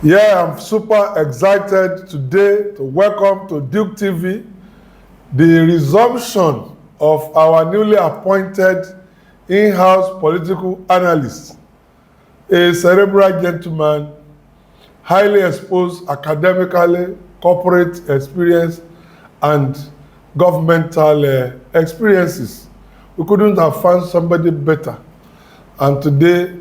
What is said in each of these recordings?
Yeah, I'm super excited today to welcome to Duke TV the resumption of our newly appointed in-house political analyst, a cerebral gentleman, highly exposed academically, corporate experience, and governmental experiences. We couldn't have found somebody better. And today,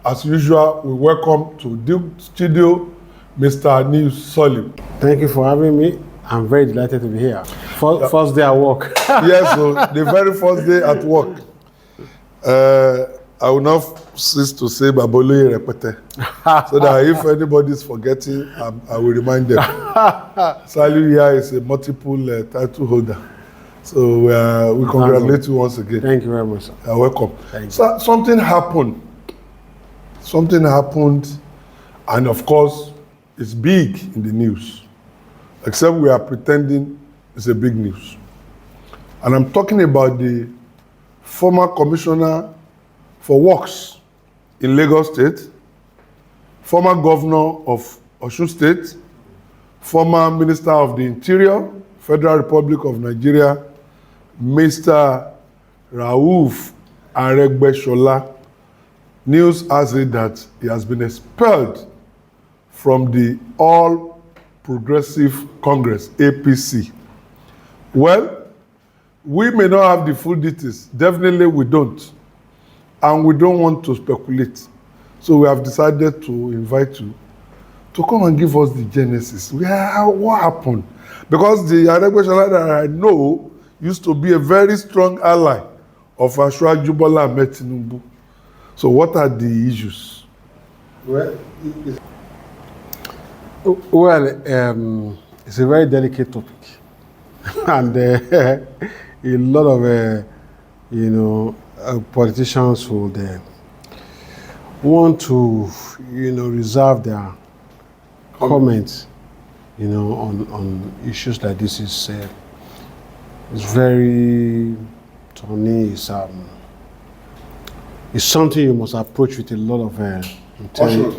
as usual, we welcome to Duke Studio Mr. Saliu. Thank you for having me. I'm very delighted to be here. First day at work. Yes, so the very first day at work. I will not cease to say Baboloye Repete, so that if anybody is forgetting, I will remind them. Saliu here is a multiple title holder. So we congratulate you once again. Thank you very much, sir. You're welcome. Thank you. So, something happened, and of course, it's big in the news, except we are pretending it's a big news. And I'm talking about the former commissioner for works in Lagos State, former governor of Osun State, former minister of the Interior, Federal Republic of Nigeria, Mr. Rauf Aregbesola. News has it that he has been expelled from the All Progressive Congress, APC. Well, we may not have the full details. Definitely we don't. And we don't want to speculate. So we have decided to invite you to come and give us the genesis. What happened? Because the Aregbesola that I know used to be a very strong ally of Asiwaju Bola Ahmed Tinubu. So what are the issues? Well, it's a very delicate topic. And a lot of, politicians would want to, reserve their comments, on issues like this. It's very thorny. It's something you must approach with a lot of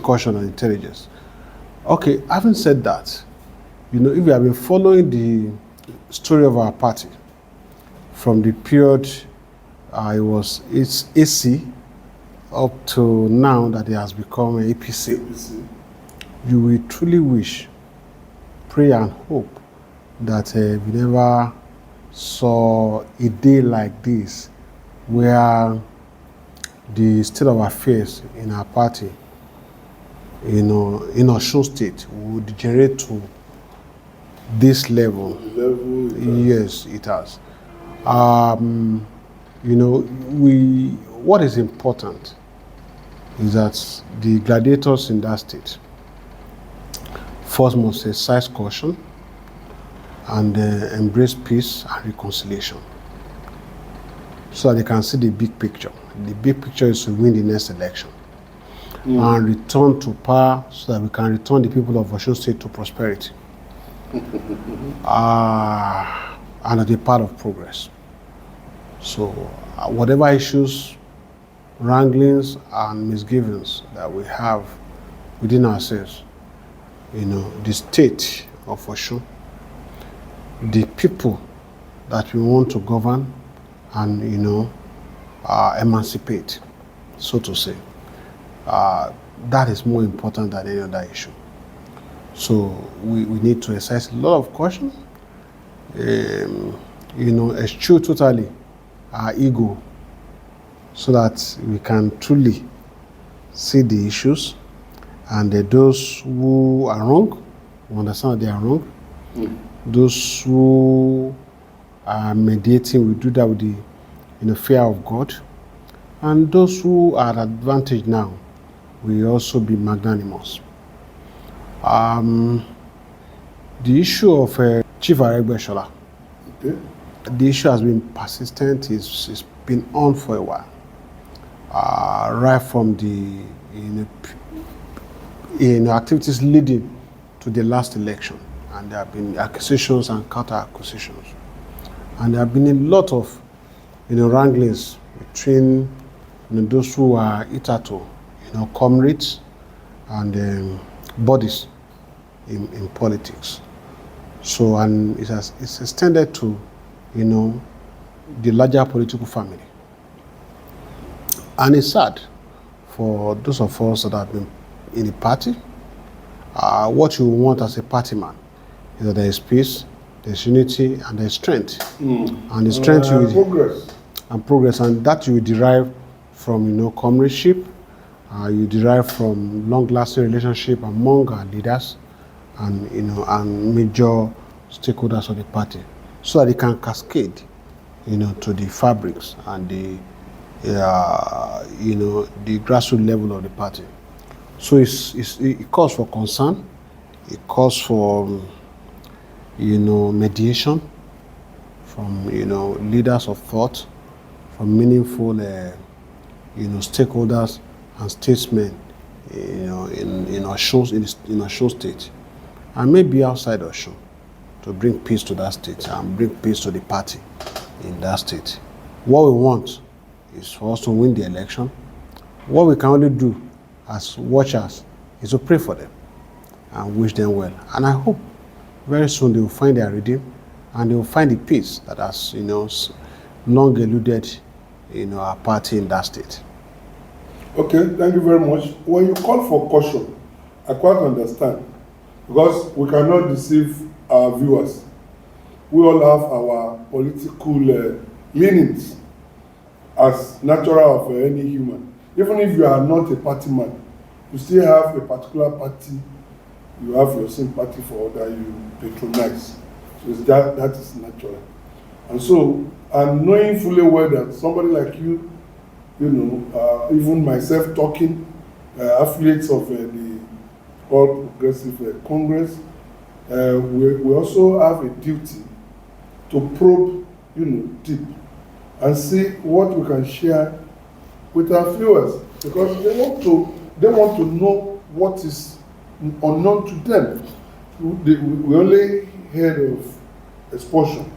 caution and intelligence. Okay, having said that, if you have been following the story of our party from the period it's AC up to now that it has become APC. You will truly wish, pray and hope that we never saw a day like this where the state of affairs in our party, in Osun State, would degenerate to this level. Yes, it has. What is important is that the gladiators in that state first must exercise caution and embrace peace and reconciliation so that they can see the big picture. The big picture is to win the next election and return to power so that we can return the people of Osun State to prosperity and that they're part of progress. So whatever issues, wranglings and misgivings that we have within ourselves, the state of Osun, the people that we want to govern and, emancipate, so to say, that is more important than any other issue. So we need to exercise a lot of caution, eschew totally our ego so that we can truly see the issues, and those who are wrong, we understand that they are wrong. Those who are mediating, we do that with the fear of God. And those who are at advantage now, we also be magnanimous. The issue of Chief Aregbesola, Okay. the issue has been persistent. It's been on for a while, right from the activities leading to the last election, and there have been accusations and counter accusations, and there have been a lot of wranglings between those who are hitherto comrades and bodies in politics. So, and it's extended to, the larger political family. And it's sad for those of us that have been in the party. What you want as a party man is that there is peace, there's unity, and there's strength. And the strength progress, and that you derive from comradeship. You derive from long-lasting relationship among our leaders and and major stakeholders of the party, so that it can cascade to the fabrics and the the grassroots level of the party. So it calls for concern, it calls for mediation from leaders of thought, from meaningful stakeholders and statesmen in Osun State, and maybe outside Osun, to bring peace to that state and bring peace to the party in that state. What we want is for us to win the election. What we can only do as watchers is to pray for them and wish them well. And I hope very soon they will find their redeem and they will find the peace that has long eluded our party in that state. Okay, thank you very much. When you call for caution, I quite understand, because we cannot deceive our viewers. We all have our political leanings as natural of any human. Even if you are not a party man, you still have a particular party, you have your sympathy for that you patronize. So that is natural. And so, and knowing fully well that somebody like you, even myself talking, affiliates of the All Progressive Congress, we also have a duty to probe, deep, and see what we can share with our viewers, because they want to know what is unknown to them. We only heard of expulsion,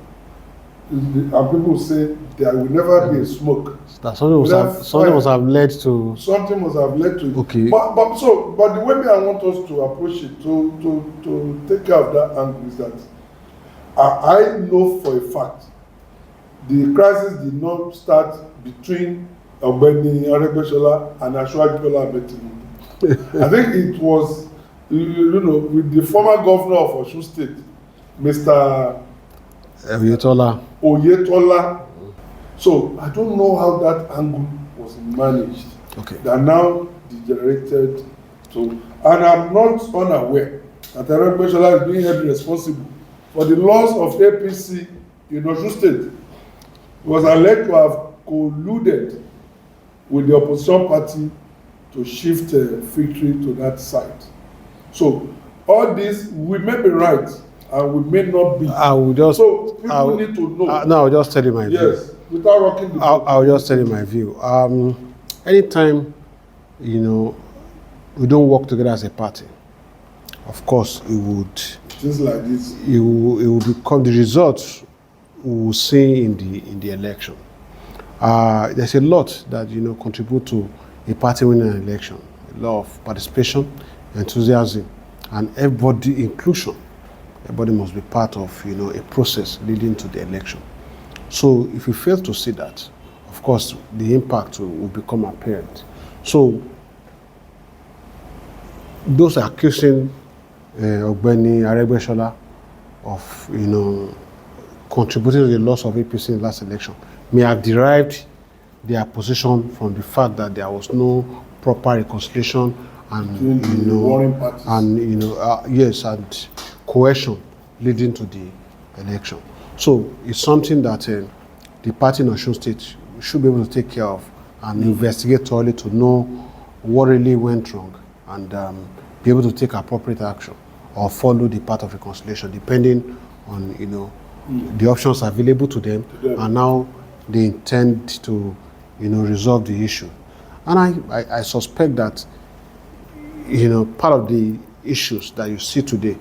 and people say there will never be a smoke. That something must have led to. Something must have led to it. Okay. But the way I want us to approach it, to take care of that angle, is that I know for a fact the crisis did not start between Aregbesola and Aregbesola. I think it was, with the former governor of Osun State, Mr. Oyetola. So I don't know how that angle was managed. Okay. That now degenerated to, and I'm not unaware that Aregbesola is being held responsible for the loss of APC in Osun State. He was alleged to have colluded with the opposition party to shift victory to that side. So all this, we may be right and we may not be. So people need to know. No, I'll just tell you my view. Yes, without rocking the boat. I'll just tell you my view. Anytime, we don't work together as a party, of course, it would. Things like this. It will become the results we will see in the election. There's a lot that contribute to a party winning an election. A lot of participation, enthusiasm, and everybody inclusion. Everybody must be part of a process leading to the election. So if you fail to see that, of course the impact will become apparent. So those accusing Ogbeni Aregbesola of contributing to the loss of APC in the last election may have derived their position from the fact that there was no proper reconciliation and and coercion leading to the election. So it's something that the party in Osun State should be able to take care of and investigate thoroughly to know what really went wrong and be able to take appropriate action or follow the path of reconciliation, depending on the options available to them and how they intend to resolve the issue. And I suspect that part of the issues that you see today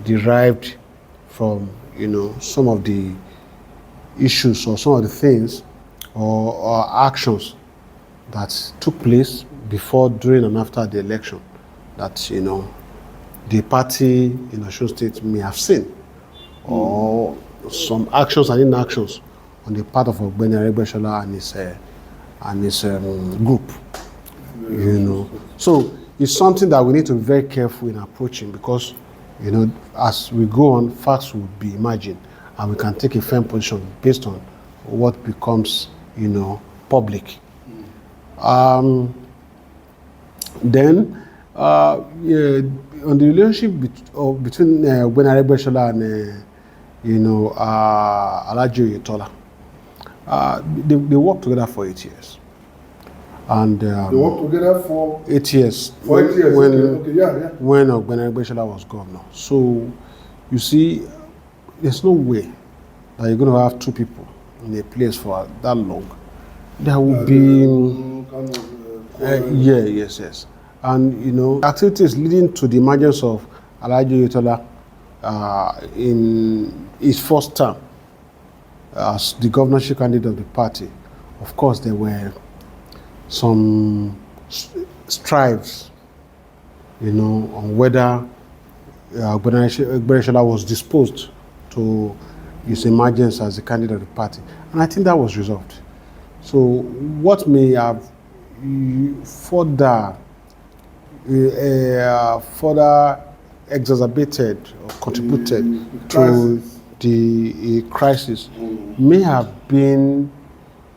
derived from some of the issues or some of the things or actions that took place before, during, and after the election that the party in Osun State may have seen, or some actions and inactions on the part of Ogbeni Aregbesola and his group. You know, so it's something that we need to be very careful in approaching, because, you know, as we go on, facts will be emerging, and we can take a firm position based on what becomes, you know, public. Then, yeah, on the relationship between Ogbeni Aregbesola and, you know, Alhaji Oyetola, they worked together for 8 years. And they worked together for 8 years. For 8 years. When Ogbeni Aregbesola was governor. So, you see, there's no way that you're going to have two people in a place for that long. There will be yes. And, you know, activities leading to the emergence of Alhaji Oyetola in his first term as the governorship candidate of the party. Of course, there were some strives, you know, on whether Aregbesola was disposed to his emergence as the candidate of the party. And I think that was resolved. So what may have further exacerbated or contributed to the crisis may have been,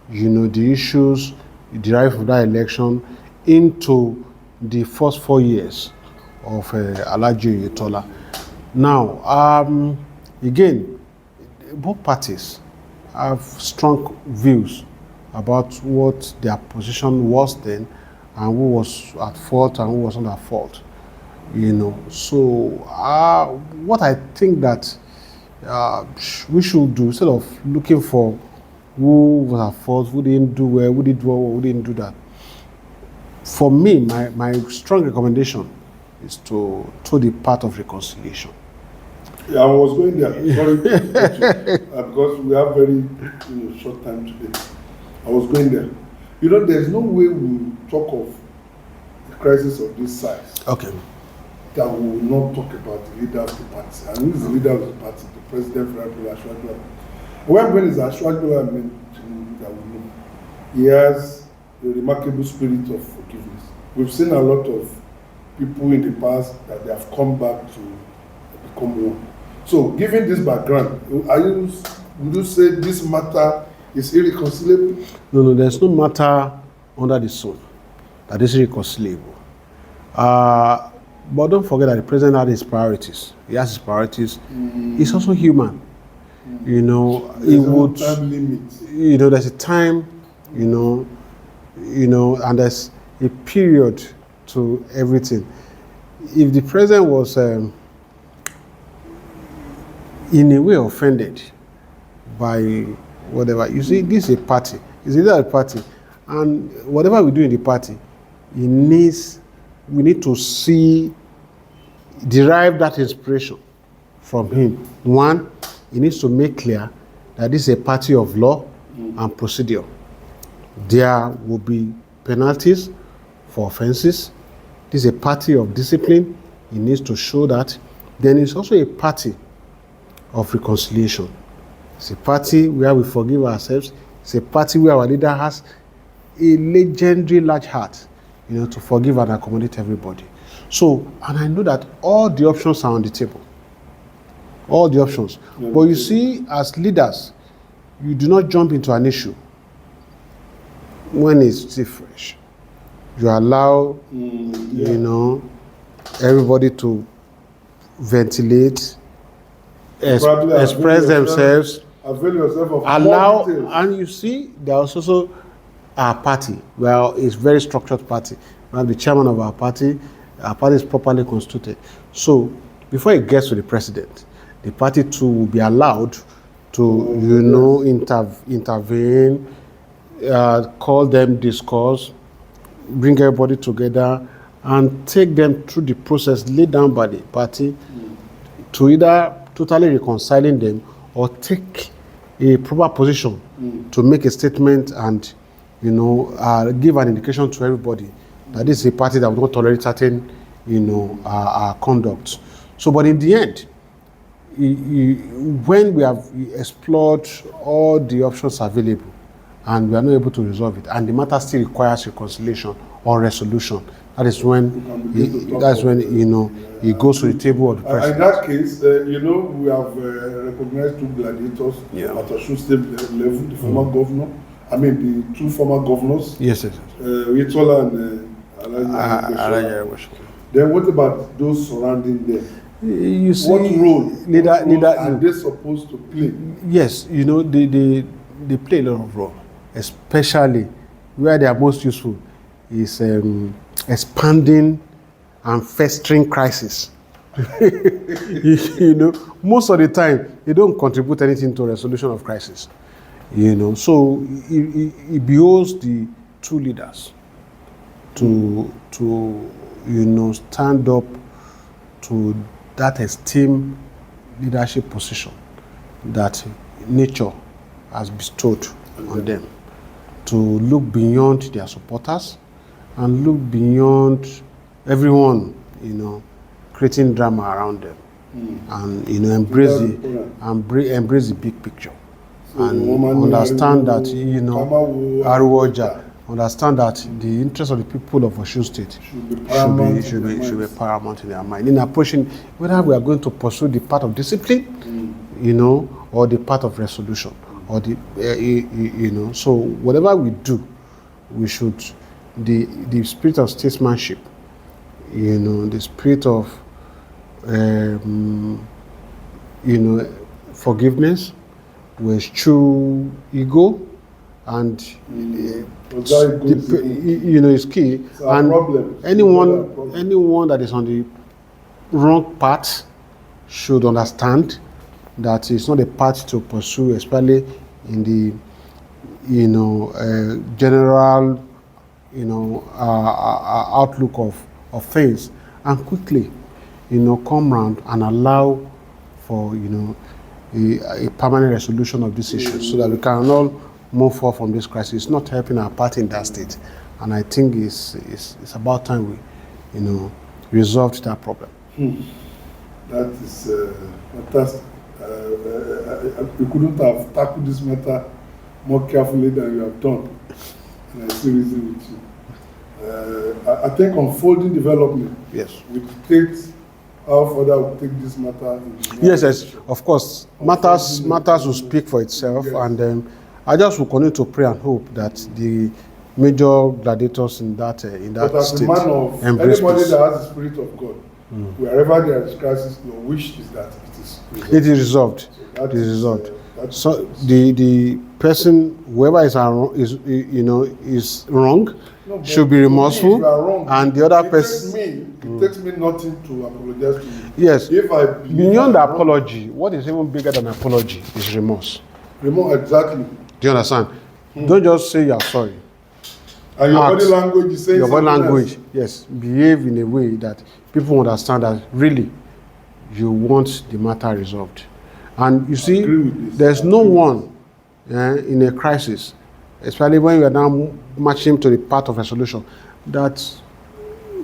you know, the issues derived from that election into the first 4 years of Alhaji Oyetola. Now, again, both parties have strong views about what their position was then, and who was at fault and who was not at fault. You know, so what I think that we should do, instead of looking for who was at fault, who didn't do well, who did well, who didn't do that. For me, my strong recommendation is to the path of reconciliation. Yeah, I was going there. Sorry, because we have very short time today. I was going there. You know, there's no way we talk of a crisis of this size. Okay. That we will not talk about the leader of the party. And who is the leader of the party? The president, Ashwadola. When is Ashwadola meant to that we know? He has a remarkable spirit of forgiveness. We've seen a lot of people in the past that they have come back to become one. So, given this background, would you say this matter is irreconcilable? No, there's no matter under the sun that is irreconcilable. But don't forget that the president had his priorities. He has his priorities. He's also human. You know, he would. Time limit. You know, there's a time. You know, and there's a period to everything. If the president was in a way offended by whatever, you see, this is a party. It's either a party, and whatever we do in the party, we need to derive that inspiration from him. One, he needs to make clear that this is a party of law and procedure. There will be penalties for offenses. This is a party of discipline. He needs to show that. Then it's also a party of reconciliation. It's a party where we forgive ourselves. It's a party where our leader has a legendary large heart, you know, to forgive and accommodate everybody. So, and I know that all the options are on the table. All the options. But you see, as leaders, you do not jump into an issue when it's still fresh. You allow, you know, everybody to ventilate, express themselves, avail yourself of allow, and you see, there's also our party. Well, it's a very structured party. We have the chairman of our party is properly constituted. So, before it gets to the president, the party too will be allowed to, intervene, call them, discuss, bring everybody together, and take them through the process laid down by the party to either totally reconciling them or take a proper position to make a statement and, give an indication to everybody that this is a party that will not tolerate certain, our conduct. So, but in the end, when we have explored all the options available and we are not able to resolve it, and the matter still requires reconciliation or resolution, that is when he goes to the table of the president. In that case, we have recognized two gladiators at Osun State level, the former governor, the two former governors. Yes. Aregbesola and Aregbesola. Then what about those surrounding them? You see, what role are leader, they supposed to play? Yes, they play a lot of role, especially where they are most useful is expanding and festering crisis. Most of the time they don't contribute anything to resolution of crisis. So it behoves the two leaders to stand up to that esteemed leadership position that nature has bestowed on them, to look beyond their supporters and look beyond everyone, creating drama around them, and embrace the big picture, and understand that understand that the interest of the people of Osun State should be paramount in their mind. In approaching whether we are going to pursue the path of discipline, or the path of resolution, or So whatever we do, we should the spirit of statesmanship, the spirit of forgiveness, will eschew ego, and is key. And anyone that is on the wrong path should understand that it's not a path to pursue, especially in the general outlook of things, and quickly come round and allow for a permanent resolution of this issue, so that we can all move forward from this crisis. It's not helping our party in that state, and I think it's about time we resolved that problem. That is fantastic. You couldn't have tackled this matter more carefully than you have done, and I see reason with you. I think unfolding development. Yes. We take how further we take this matter. Yes, of course. Matters will speak for itself, yes. And I just will continue to pray and hope that the major gladiators in that state embrace anybody peace. that has the spirit of God, wherever there is crisis, your wish is that it is resolved. It is resolved. So it is resolved. So the person, whoever is wrong, should be remorseful, and the other person. It takes me nothing to apologize to you. Yes. If I beyond the apology, what is even bigger than apology is remorse. Remorse, exactly. Do you understand? Don't just say you are sorry. And your body language is saying your body language, else. Yes. Behave in a way that people understand that really you want the matter resolved. And you see, there's no one in a crisis, especially when we are now marching to the path of resolution, that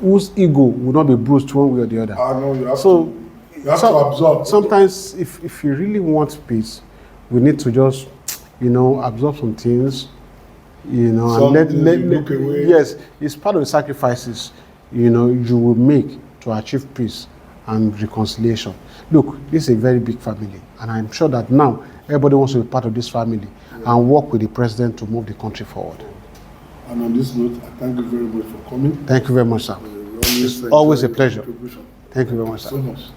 whose ego will not be bruised one way or the other. No, you have to absorb. Sometimes, if you really want peace, we need to just, absorb some things, and look away. Yes, it's part of the sacrifices, you will make to achieve peace and reconciliation. Look, this is a very big family, and I'm sure that now everybody wants to be part of this family and work with the president to move the country forward. And on this note, I thank you very much for coming. Thank you very much, sir. It's always a pleasure. Thank you very much, sir. So much.